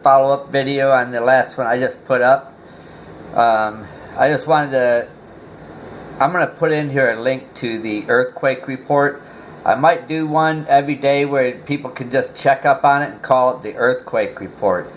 follow-up video on the last one I just put up. I just wanted to... I'm going to put in here a link to the earthquake report. I might do one every day where people can just check up on it and call it the earthquake report.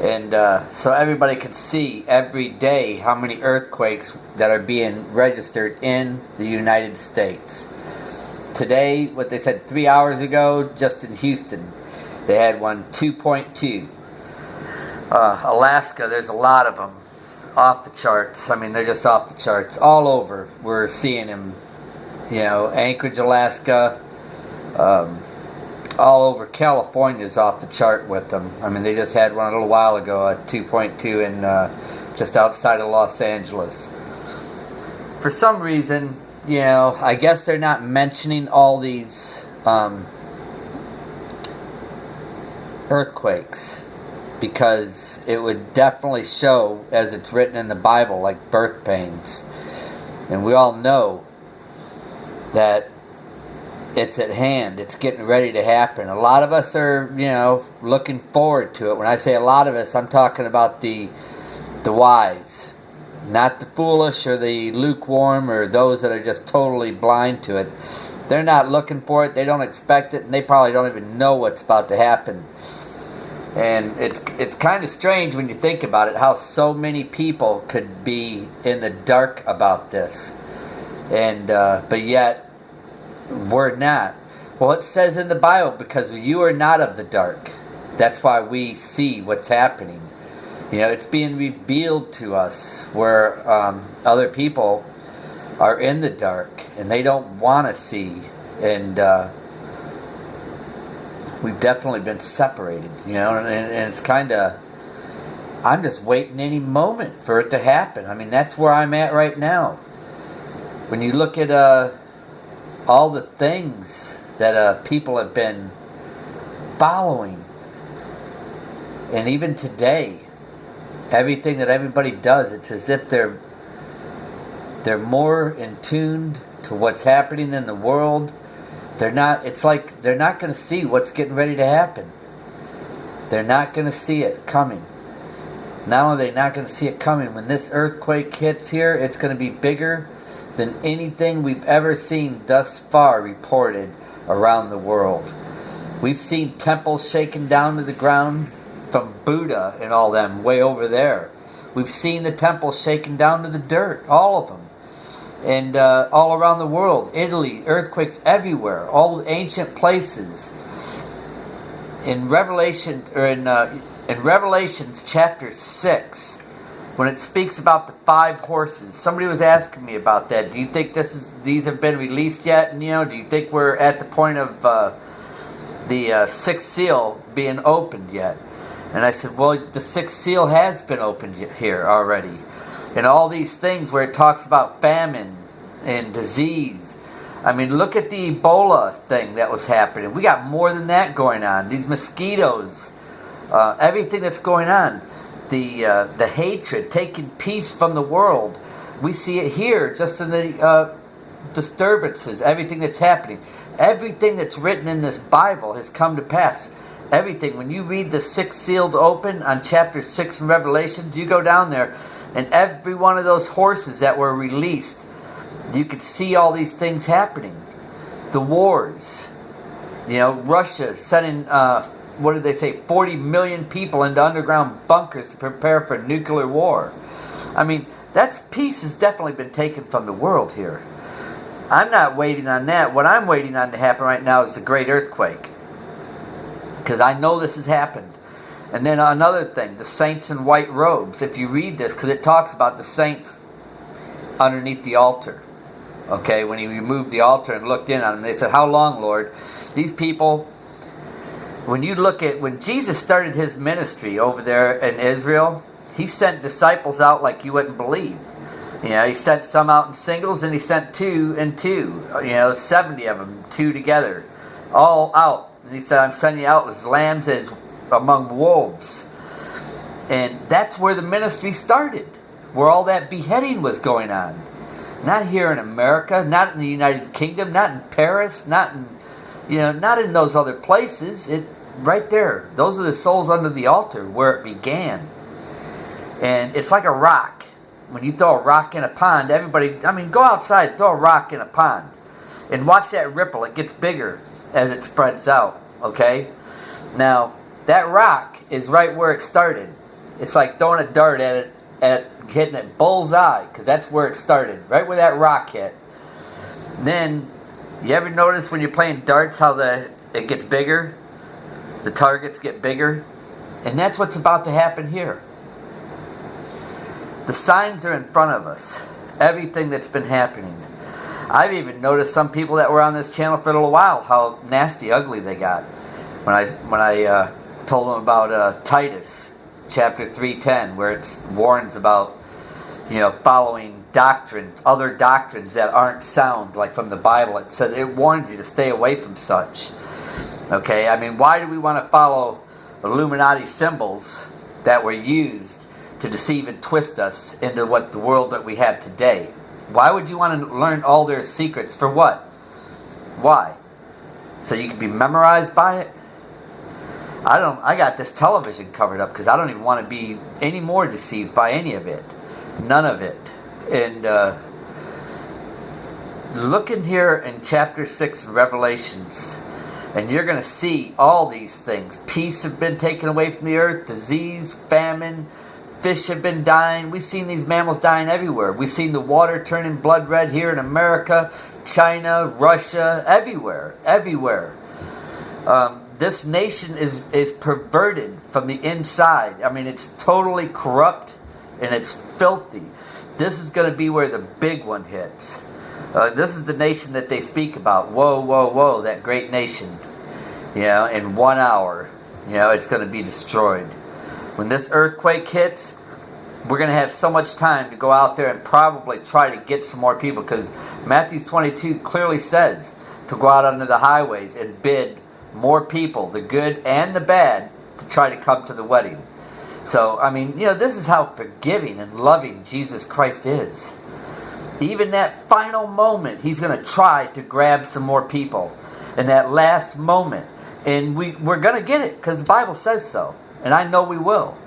And so everybody can see every day how many earthquakes that are being registered in the United States. Today, what they said 3 hours ago, just in Houston, they had one 2.2. Alaska, there's a lot of them. Off the charts. I mean, they're just off the charts. All over, we're seeing them. You know, Anchorage, Alaska. All over. California's off the chart with them. I mean, they just had one a little while ago, a 2.2 in just outside of Los Angeles. For some reason, you know, I guess they're not mentioning all these earthquakes, because it would definitely show, as it's written in the Bible, like birth pains. And we all know that it's at hand. It's getting ready to happen. A lot of us are, you know, looking forward to it. When I say a lot of us, I'm talking about the wise. Not the foolish or the lukewarm or those that are just totally blind to it. They're not looking for it. They don't expect it. And they probably don't even know what's about to happen. And it's kind of strange when you think about it, how so many people could be in the dark about this, and but yet we're not. Well, it says in the Bible, because you are not of the dark. That's why we see what's happening. You know, it's being revealed to us where other people are in the dark and they don't want to see, and we've definitely been separated, you know, and it's kind of, I'm just waiting any moment for it to happen. I mean, that's where I'm at right now. When you look at all the things that people have been following, and even today, everything that everybody does, it's as if they're more in tune to what's happening in the world. They're not, it's like they're not going to see what's getting ready to happen. They're not going to see it coming. Not only are they not going to see it coming, when this earthquake hits here, it's going to be bigger than anything we've ever seen thus far reported around the world. We've seen temples shaken down to the ground from Buddha and all them way over there. We've seen the temples shaken down to the dirt, all of them. And all around the world, Italy, earthquakes everywhere, all ancient places. In Revelation, or in Revelations chapter 6, when it speaks about the 5 horses, somebody was asking me about that. Do you think these have been released yet? And, you know, do you think we're at the point of the 6th seal being opened yet? And I said, well, the 6th seal has been opened here already. And all these things where it talks about famine and disease. I mean, look at the Ebola thing that was happening. We got more than that going on. These mosquitoes, everything that's going on. The hatred, taking peace from the world. We see it here just in the disturbances, everything that's happening. Everything that's written in this Bible has come to pass. Everything. When you read the 6th seal open on chapter 6 in Revelation, you go down there, and every one of those horses that were released, you could see all these things happening. The wars. You know, Russia sending, what did they say, 40 million people into underground bunkers to prepare for nuclear war. I mean, peace has definitely been taken from the world here. I'm not waiting on that. What I'm waiting on to happen right now is the great earthquake. Because I know this has happened. And then another thing, the saints in white robes. If you read this, because it talks about the saints underneath the altar. Okay, when he removed the altar and looked in on them, they said, how long, Lord? These people, when you look at, when Jesus started his ministry over there in Israel, he sent disciples out like you wouldn't believe. You know, he sent some out in singles, and he sent 2 and 2. You know, 70 of them, 2 together, all out. And he said, I'm sending you out as lambs as among wolves. And that's where the ministry started, where all that beheading was going on. Not here in America, not in the United Kingdom, not in Paris, not in, you know, not in those other places. right there. Those are the souls under the altar where it began. And it's like a rock. When you throw a rock in a pond, go outside, throw a rock in a pond. And watch that ripple. It gets bigger as it spreads out. Okay? Now, that rock is right where it started. It's like throwing a dart at it, hitting it bullseye, because that's where it started. Right where that rock hit. Then, you ever notice when you're playing darts how it gets bigger? The targets get bigger? And that's what's about to happen here. The signs are in front of us. Everything that's been happening. I've even noticed some people that were on this channel for a little while, how nasty, ugly they got. When I told them about Titus, chapter 3:10, where it warns about, following doctrines, other doctrines that aren't sound, like from the Bible. It says, it warns you to stay away from such. Okay, why do we want to follow Illuminati symbols that were used to deceive and twist us into what the world that we have today? Why would you want to learn all their secrets? For what? Why? So you can be memorized by it? I got this television covered up because I don't even want to be any more deceived by any of it. None of it. And look in here in chapter 6 of Revelations, and you're going to see all these things. Peace have been taken away from the earth, disease, famine, fish have been dying. We've seen these mammals dying everywhere. We've seen the water turning blood red here in America, China, Russia, everywhere. This nation is perverted from the inside. It's totally corrupt and it's filthy. This is going to be where the big one hits. This is the nation that they speak about. Whoa, whoa, whoa, that great nation. In 1 hour, it's going to be destroyed. When this earthquake hits, we're going to have so much time to go out there and probably try to get some more people, because Matthew 22 clearly says to go out onto the highways and bid more people, the good and the bad, to try to come to the wedding. So, this is how forgiving and loving Jesus Christ is. Even that final moment, he's going to try to grab some more people. In that last moment. And we're going to get it, because the Bible says so. And I know we will.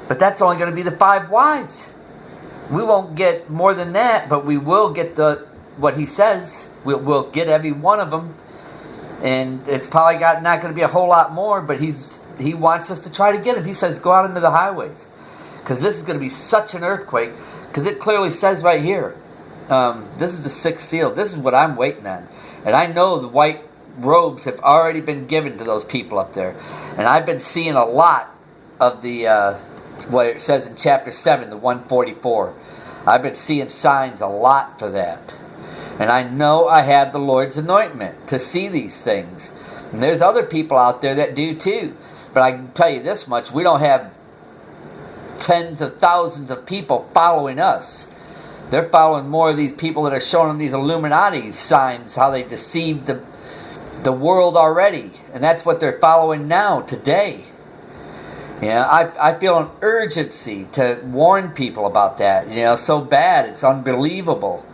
But that's only going to be the 5 wise. We won't get more than that, but we will get what he says. We'll get every one of them. And it's probably not going to be a whole lot more, but he wants us to try to get them. He says, go out into the highways. Because this is going to be such an earthquake. Because it clearly says right here, this is the 6th seal. This is what I'm waiting on. And I know the white robes have already been given to those people up there. And I've been seeing a lot of the, what it says in chapter 7, the 144. I've been seeing signs a lot for that. And I know I have the Lord's anointment to see these things. And there's other people out there that do too. But I can tell you this much, we don't have tens of thousands of people following us. They're following more of these people that are showing them these Illuminati signs, how they deceived the world already. And that's what they're following now, today. I feel an urgency to warn people about that. So bad, it's unbelievable.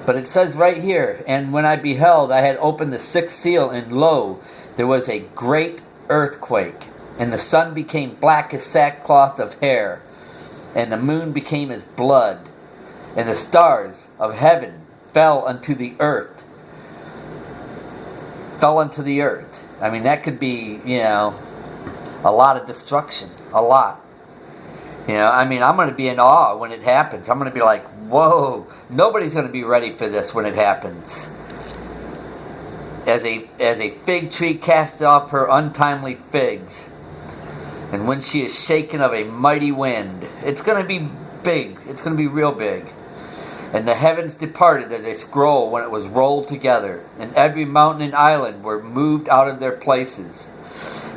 But it says right here, and when I beheld, I had opened the 6th seal, and lo, there was a great earthquake. And the sun became black as sackcloth of hair, and the moon became as blood, and the stars of heaven fell unto the earth. That could be, a lot of destruction. A lot. I'm going to be in awe when it happens. I'm going to be like, whoa. Nobody's going to be ready for this when it happens. As a fig tree casts off her untimely figs, and when she is shaken of a mighty wind. It's going to be big. It's going to be real big. And the heavens departed as a scroll when it was rolled together, and every mountain and island were moved out of their places.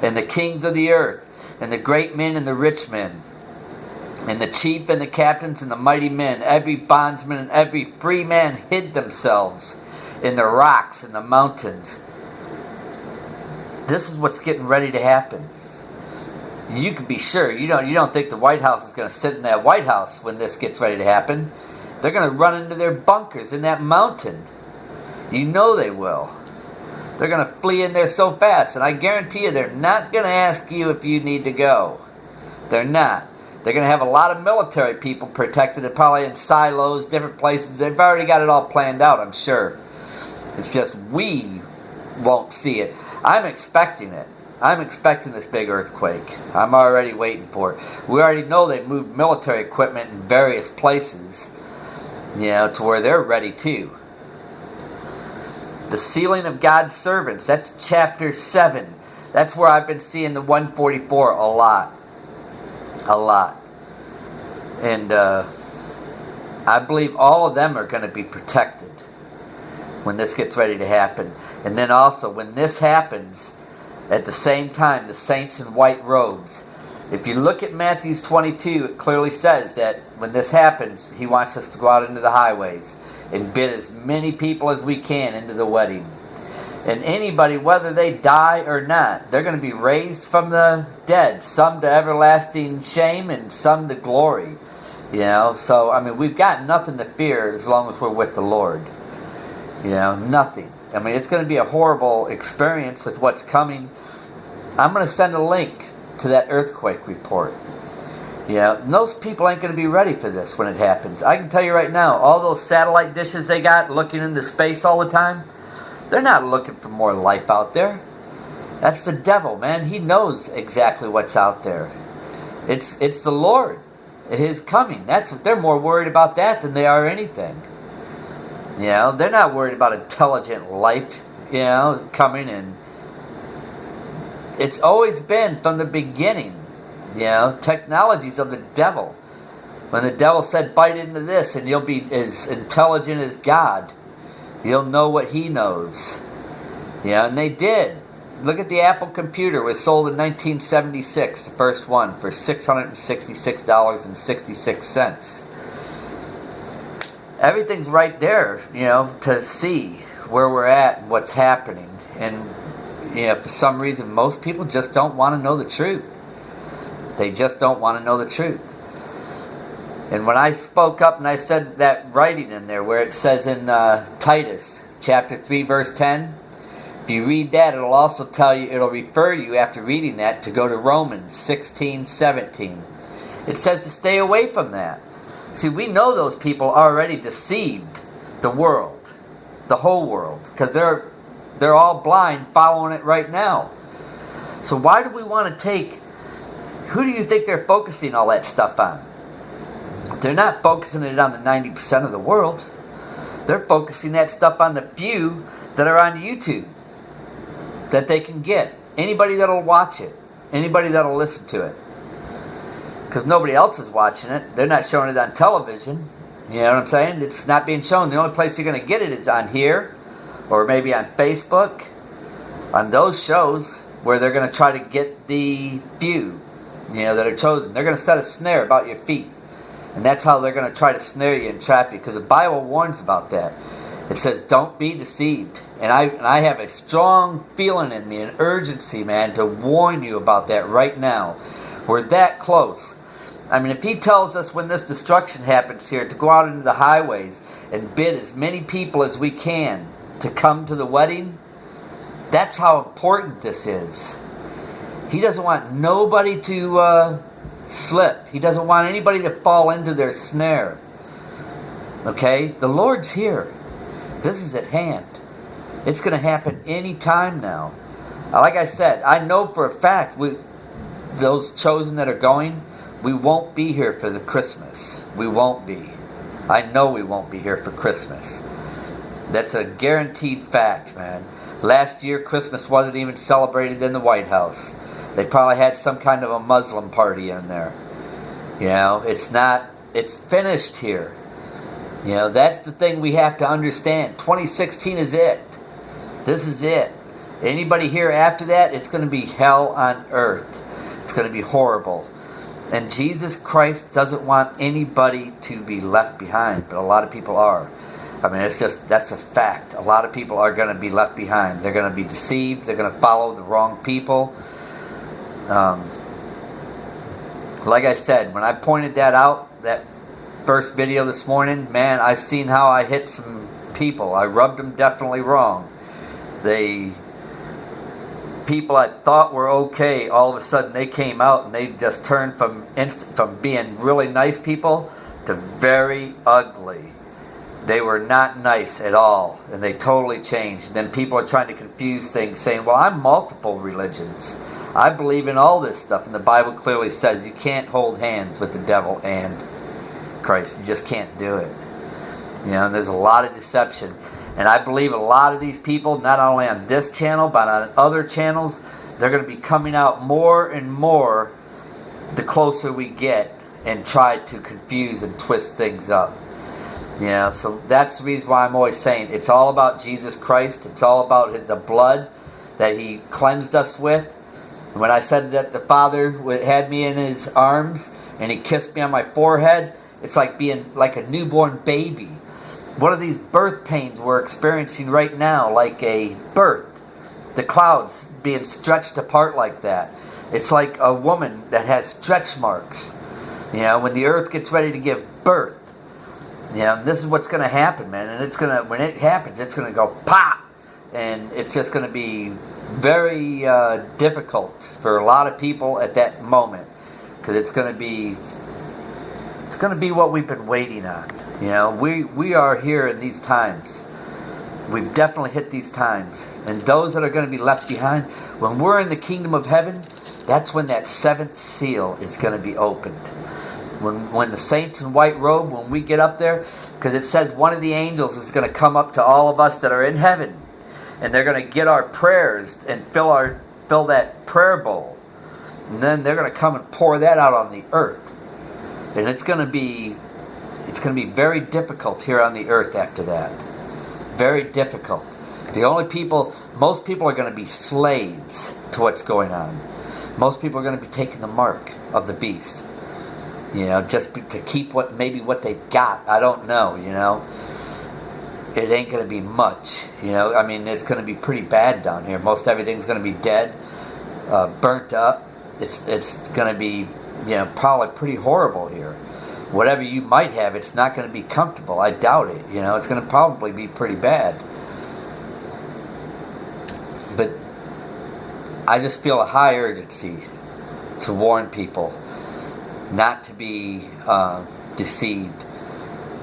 And the kings of the earth, and the great men and the rich men, and the chief and the captains and the mighty men, every bondsman and every free man hid themselves in the rocks and the mountains. This is what's getting ready to happen. You can be sure. You don't think the White House is going to sit in that White House when this gets ready to happen. They're going to run into their bunkers in that mountain. You know they will. They're going to flee in there so fast. And I guarantee you they're not going to ask you if you need to go. They're not. They're going to have a lot of military people protected. They're probably in silos, different places. They've already got it all planned out, I'm sure. It's just we won't see it. I'm expecting it. I'm expecting this big earthquake. I'm already waiting for it. We already know they've moved military equipment in various places, to where they're ready too. The sealing of God's servants. That's chapter 7. That's where I've been seeing the 144 a lot. A lot. And I believe all of them are going to be protected when this gets ready to happen. And then also, when this happens, at the same time, the saints in white robes. If you look at Matthew 22, it clearly says that when this happens, he wants us to go out into the highways and bid as many people as we can into the wedding. And anybody, whether they die or not, they're going to be raised from the dead. Some to everlasting shame and some to glory. So, we've got nothing to fear as long as we're with the Lord. Nothing. It's going to be a horrible experience with what's coming. I'm going to send a link to that earthquake report. Those people ain't going to be ready for this when it happens. I can tell you right now, all those satellite dishes they got looking into space all the time, they're not looking for more life out there. That's the devil, man. He knows exactly what's out there. It's the Lord, His coming. They're more worried about that than they are anything. They're not worried about intelligent life, coming in. It's always been from the beginning, technologies of the devil. When the devil said, bite into this and you'll be as intelligent as God. You'll know what he knows. And they did. Look at the Apple computer. It was sold in 1976, the first one, for $666.66. Everything's right there, to see where we're at and what's happening. And, for some reason, most people just don't want to know the truth. They just don't want to know the truth. And when I spoke up and I said that writing in there where it says in Titus chapter 3 verse 10, if you read that, it'll also it'll refer you after reading that to go to Romans 16:17. It says to stay away from that. See, we know those people already deceived the world, the whole world, because they're all blind following it right now. So why do we want to who do you think they're focusing all that stuff on? They're not focusing it on the 90% of the world. They're focusing that stuff on the few that are on YouTube that they can get. Anybody that'll watch it. Anybody that'll listen to it. Because nobody else is watching it. They're not showing it on television. You know what I'm saying? It's not being shown. The only place you're going to get it is on here, or maybe on Facebook, on those shows where they're going to try to get the few, that are chosen. They're going to set a snare about your feet. And that's how they're going to try to snare you and trap you, because the Bible warns about that. It says, don't be deceived. And I have a strong feeling in me, an urgency, man, to warn you about that right now. We're that close. If he tells us when this destruction happens here to go out into the highways and bid as many people as we can to come to the wedding, that's how important this is. He doesn't want nobody to slip. He doesn't want anybody to fall into their snare. Okay? The Lord's here. This is at hand. It's going to happen any time now. Like I said, I know for a fact those chosen that are going, we won't be here for the Christmas. We won't be. I know we won't be here for Christmas. That's a guaranteed fact, man. Last year, Christmas wasn't even celebrated in the White House. They probably had some kind of a Muslim party in there. It's finished here. That's the thing we have to understand. 2016 is it. This is it. Anybody here after that, it's going to be hell on earth. It's going to be horrible. And Jesus Christ doesn't want anybody to be left behind, but a lot of people are. That's a fact. A lot of people are going to be left behind. They're going to be deceived. They're going to follow the wrong people. Like I said, when I pointed that out, that first video this morning, man, I seen how I hit some people. I rubbed them definitely wrong. They people I thought were okay, all of a sudden they came out and they just turned from being really nice people to very ugly. They were not nice at all, and they totally changed. And then people are trying to confuse things, saying, well, I'm multiple religions. I believe in all this stuff, and the Bible clearly says you can't hold hands with the devil and Christ. You just can't do it. You know, and there's a lot of deception. And I believe a lot of these people, not only on this channel, but on other channels, they're going to be coming out more and more the closer we get and try to confuse and twist things up. You know, so that's the reason why I'm always saying it's all about Jesus Christ. It's all about the blood that He cleansed us with. When I said that the Father had me in His arms and He kissed me on my forehead, it's like being like a newborn baby. One of these birth pains we're experiencing right now, like a birth. The clouds being stretched apart like that. It's like a woman that has stretch marks. You know, when the earth gets ready to give birth. You know, this is what's going to happen, man. And it's going to, when it happens, it's going to go pop. And it's just going to be very difficult for a lot of people at that moment. Because it's going to be what we've been waiting on. You know, we are here in these times. We've definitely hit these times. And those that are going to be left behind, when we're in the kingdom of heaven, that's when that seventh seal is going to be opened. When the saints in white robe, when we get up there, because it says one of the angels is going to come up to all of us that are in heaven, and they're going to get our prayers and fill that prayer bowl, and then they're going to come and pour that out on the earth, and it's going to be very difficult here on the earth after that, very difficult. Most people are going to be slaves to what's going on. Most people are going to be taking the mark of the beast. You know, just to keep what they've got. I don't know, you know. It ain't going to be much, you know. I mean, it's going to be pretty bad down here. Most everything's going to be dead, burnt up. It's going to be, you know, probably pretty horrible here. Whatever you might have, it's not going to be comfortable. I doubt it, you know. It's going to probably be pretty bad. But I just feel a high urgency to warn people not to be deceived.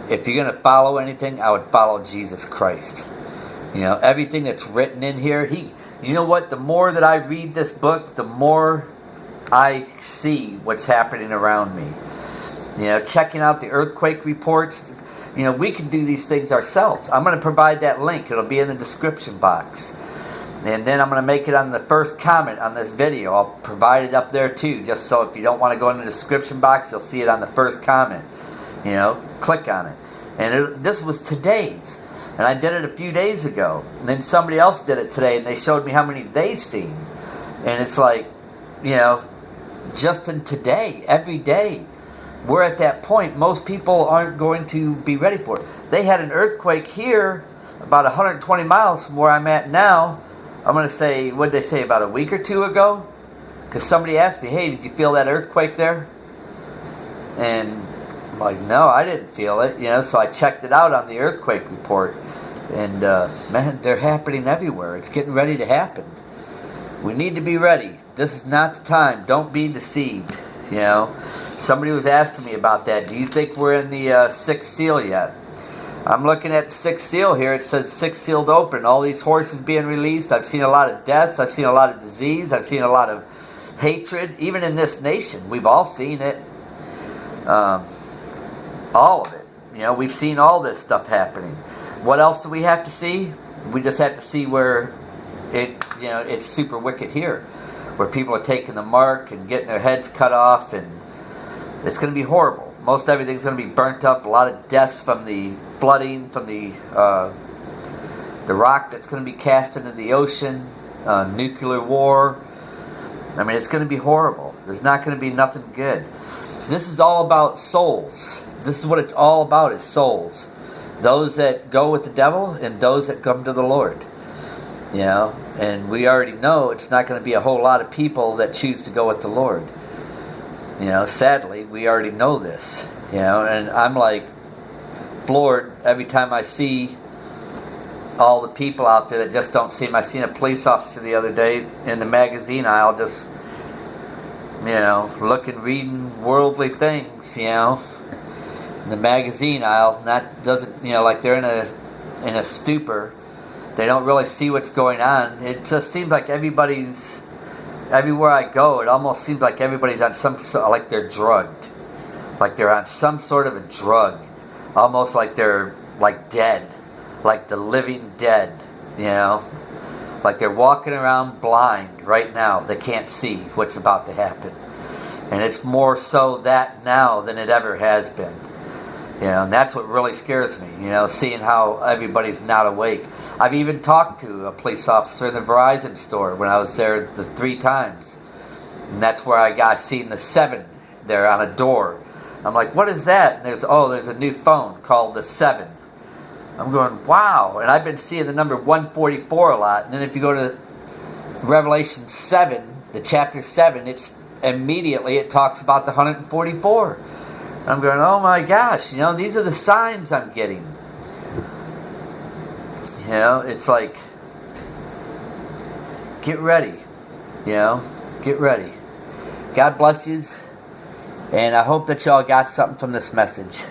If you're going to follow anything, I would follow Jesus Christ. You know, everything that's written in here, you know what, the more that I read this book, the more I see what's happening around me. You know, checking out the earthquake reports, you know, we can do these things ourselves. I'm going to provide that link. It'll be in the description box. And then I'm going to make it on the first comment on this video. I'll provide it up there too, just so if you don't want to go in the description box, you'll see it on the first comment. You know, click on it. And this was today's. And I did it a few days ago. And then somebody else did it today, and they showed me how many they seen. And it's like, you know, just in today, every day, we're at that point. Most people aren't going to be ready for it. They had an earthquake here about 120 miles from where I'm at now. I'm going to say, what did they say, about a week or two ago? Because somebody asked me, hey, did you feel that earthquake there? And I'm like, no, I didn't feel it. You know, so I checked it out on the earthquake report. And, man, they're happening everywhere. It's getting ready to happen. We need to be ready. This is not the time. Don't be deceived. You know, somebody was asking me about that. Do you think we're in the sixth seal yet? I'm looking at the sixth seal here. It says sixth sealed open. All these horses being released. I've seen a lot of deaths. I've seen a lot of disease. I've seen a lot of hatred. Even in this nation, we've all seen it. All of it. You know, we've seen all this stuff happening. What else do we have to see? We just have to see where it's super wicked here, where people are taking the mark and getting their heads cut off, and it's going to be horrible. Most everything's going to be burnt up. A lot of deaths from the flooding, from the rock that's going to be cast into the ocean, nuclear war. I mean, it's going to be horrible. There's not going to be nothing good. This is all about souls. This is what it's all about, is souls. Those that go with the devil and those that come to the Lord. You know, and we already know it's not going to be a whole lot of people that choose to go with the Lord. You know, sadly, we already know this. You know, and I'm like, Lord, every time I see all the people out there that just don't see them. I seen a police officer the other day in the magazine aisle, just looking, reading worldly things, in the magazine aisle. Doesn't like they're in a stupor. They don't really see what's going on. It just seems like everywhere I go, it almost seems like everybody's on like they're drugged. Like they're on some sort of a drug. Almost like they're like dead. Like the living dead, Like they're walking around blind right now. They can't see what's about to happen. And it's more so that now than it ever has been. And that's what really scares me, seeing how everybody's not awake. I've even talked to a police officer in the Verizon store when I was there the 3 times. And that's where I got seen the 7 there on a door. I'm like, what is that? And there's a new phone called the 7. I'm going, wow. And I've been seeing the number 144 a lot. And then if you go to Revelation 7, the chapter 7, it talks about the 144. I'm going, oh my gosh, these are the signs I'm getting. It's like, get ready. Get ready. God bless you. And I hope that y'all got something from this message.